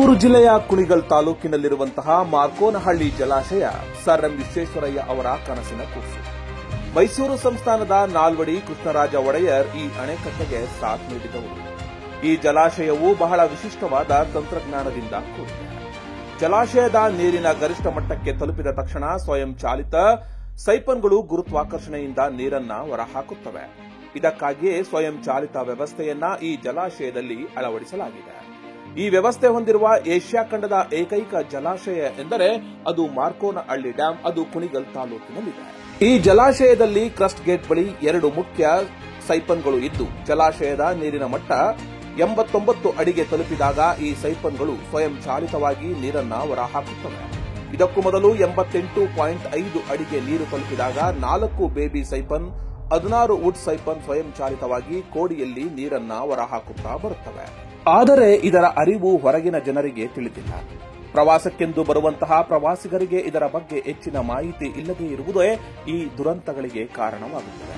ಮೈಸೂರು ಜಿಲ್ಲೆಯ ಕುಣಿಗಲ್ ತಾಲೂಕಿನಲ್ಲಿರುವಂತಹ ಮಾರ್ಕೋನಹಳ್ಳಿ ಜಲಾಶಯ sir M Visvesvaraya ಅವರ ಕನಸಿನ ಕೂಸು. ಮೈಸೂರು ಸಂಸ್ಥಾನದ ನಾಲ್ವಡಿ ಕೃಷ್ಣರಾಜ ಒಡೆಯರ್ ಈ ಅಣೆಕಟ್ಟೆಗೆ ಸಾಥ್ ನೀಡಿದವರು. ಈ ಜಲಾಶಯವು ಬಹಳ ವಿಶಿಷ್ಟವಾದ ತಂತ್ರಜ್ಞಾನದಿಂದ ಕೂಡಿದೆ. ಜಲಾಶಯದ ನೀರಿನ ಗರಿಷ್ಠ ಮಟ್ಟಕ್ಕೆ ತಲುಪಿದ ತಕ್ಷಣ ಸ್ವಯಂ ಚಾಲಿತ ಸೈಪನ್ಗಳು ಗುರುತ್ವಾಕರ್ಷಣೆಯಿಂದ ನೀರನ್ನ ಹೊರಹಾಕುತ್ತವೆ. ಇದಕ್ಕಾಗಿಯೇ ಸ್ವಯಂ ಚಾಲಿತ ವ್ಯವಸ್ಥೆಯನ್ನ ಈ ಜಲಾಶಯದಲ್ಲಿ ಅಳವಡಿಸಲಾಗಿದೆ. ಈ ವ್ಯವಸ್ಥೆ ಹೊಂದಿರುವ ಏಷ್ಯಾ ಖಂಡದ ಏಕೈಕ ಜಲಾಶಯ ಎಂದರೆ ಅದು ಮಾರ್ಕೋನಹಳ್ಳಿ ಡ್ಯಾಂ, ಅದು ಕುಣಿಗಲ್ ತಾಲೂಕಿನಲ್ಲಿದೆ. ಈ ಜಲಾಶಯದಲ್ಲಿ ಕ್ರಸ್ಟ್ ಗೇಟ್ ಬಳಿ 2 ಮುಖ್ಯ ಸೈಪನ್ಗಳು ಇದ್ದು, ಜಲಾಶಯದ ನೀರಿನ ಮಟ್ಟ 89 ಅಡಿಗೆ ತಲುಪಿದಾಗ ಈ ಸೈಪನ್ಗಳು ಸ್ವಯಂ ಚಾಲಿತವಾಗಿ ನೀರನ್ನ ಹೊರಹಾಕುತ್ತವೆ. ಇದಕ್ಕೂ ಮೊದಲು 88.5 ಅಡಿಗೆ ನೀರು ತಲುಪಿದಾಗ 4 ಬೇಬಿ ಸೈಪನ್, 16 ವುಡ್ ಸೈಪನ್ ಸ್ವಯಂ ಚಾಲಿತವಾಗಿ ಕೋಡಿಯಲ್ಲಿ ನೀರನ್ನ ಹೊರಹಾಕುತ್ತಾ ಬರುತ್ತವೆ. ಆದರೆ ಇದರ ಅರಿವು ಹೊರಗಿನ ಜನರಿಗೆ ತಿಳಿದಿಲ್ಲ. ಪ್ರವಾಸಕ್ಕೆಂದು ಬರುವಂತಹ ಪ್ರವಾಸಿಗರಿಗೆ ಇದರ ಬಗ್ಗೆ ಹೆಚ್ಚಿನ ಮಾಹಿತಿ ಇಲ್ಲದೇ ಇರುವುದೇ ಈ ದುರಂತಗಳಿಗೆ ಕಾರಣವಾಗುತ್ತದೆ.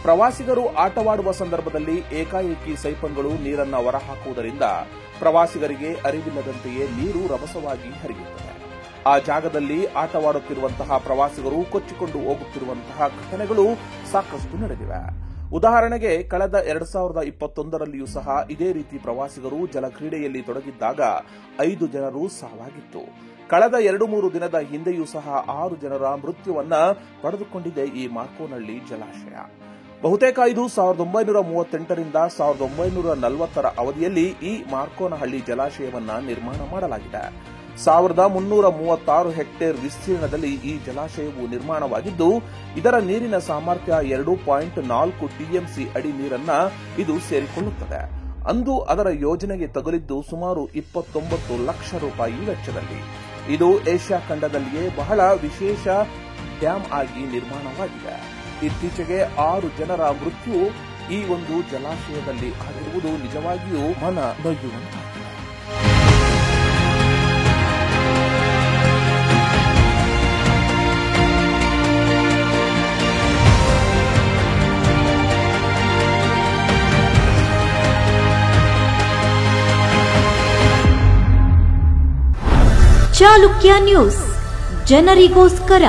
ಪ್ರವಾಸಿಗರು ಆಟವಾಡುವ ಸಂದರ್ಭದಲ್ಲಿ ಏಕಾಏಕಿ ಸೈಪನ್ಗಳು ನೀರನ್ನ ಹೊರಹಾಕುವುದರಿಂದ ಪ್ರವಾಸಿಗರಿಗೆ ಅರಿವಿಲ್ಲದಂತೆಯೇ ನೀರು ರಭಸವಾಗಿ ಹರಿಯುತ್ತದೆ. ಆ ಜಾಗದಲ್ಲಿ ಆಟವಾಡುತ್ತಿರುವಂತಹ ಪ್ರವಾಸಿಗರು ಕೊಚ್ಚಿಕೊಂಡು ಹೋಗುತ್ತಿರುವಂತಹ ಘಟನೆಗಳು ಸಾಕಷ್ಟು ನಡೆದಿವೆ. ಉದಾಹರಣೆಗೆ ಕಳೆದ 2021ರಲ್ಲಿಯೂ ಸಹ ಇದೇ ರೀತಿ ಪ್ರವಾಸಿಗರು ಜಲಕ್ರೀಡೆಯಲ್ಲಿ ತೊಡಗಿದ್ದಾಗ 5 ಜನರು ಸಾವಾಗಿತ್ತು. ಕಳೆದ 2-3 ದಿನದ ಹಿಂದೆಯೂ ಸಹ 6 ಜನರ ಮೃತ್ಯುವನ್ನ ಪಡೆದುಕೊಂಡಿದೆ ಈ ಮಾರ್ಕೋನಹಳ್ಳಿ ಜಲಾಶಯ. ಬಹುತೇಕ ಇದು 1938ರಿಂದ 1940ರ ಅವಧಿಯಲ್ಲಿ ಈ ಮಾರ್ಕೋನಹಳ್ಳಿ ಜಲಾಶಯವನ್ನ ನಿರ್ಮಾಣ ಮಾಡಲಾಗಿದೆ. 1336 ಹೆಕ್ಟೇರ್ ವಿಸ್ತೀರ್ಣದಲ್ಲಿ ಈ ಜಲಾಶಯವು ನಿರ್ಮಾಣವಾಗಿದ್ದು, ಇದರ ನೀರಿನ ಸಾಮರ್ಥ್ಯ 2.4 ಟಿಎಂಸಿ ಅಡಿ ನೀರನ್ನ ಇದು ಸೇರಿಕೊಳ್ಳುತ್ತದೆ. ಅಂದು ಅದರ ಯೋಜನೆಗೆ ತಗುಲಿದ್ದು ಸುಮಾರು 29 ಲಕ್ಷ ರೂಪಾಯಿ ವೆಚ್ಚದಲ್ಲಿ. ಇದು ಏಷ್ಯಾ ಖಂಡದಲ್ಲಿಯೇ ಬಹಳ ವಿಶೇಷ ಡ್ಯಾಂ ಆಗಿ ನಿರ್ಮಾಣವಾಗಿದೆ. ಇತ್ತೀಚೆಗೆ 6 ಜನರ ಮೃತ್ಯು ಈ ಒಂದು ಜಲಾಶಯದಲ್ಲಿ ಆಗಿರುವುದು ನಿಜವಾಗಿಯೂ ಮನ ನೊಯ್ಯುವಂತಾಗಿದೆ. ಚಾಲುಕ್ಯ ನ್ಯೂಸ್, ಜನರಿಗೋಸ್ಕರ.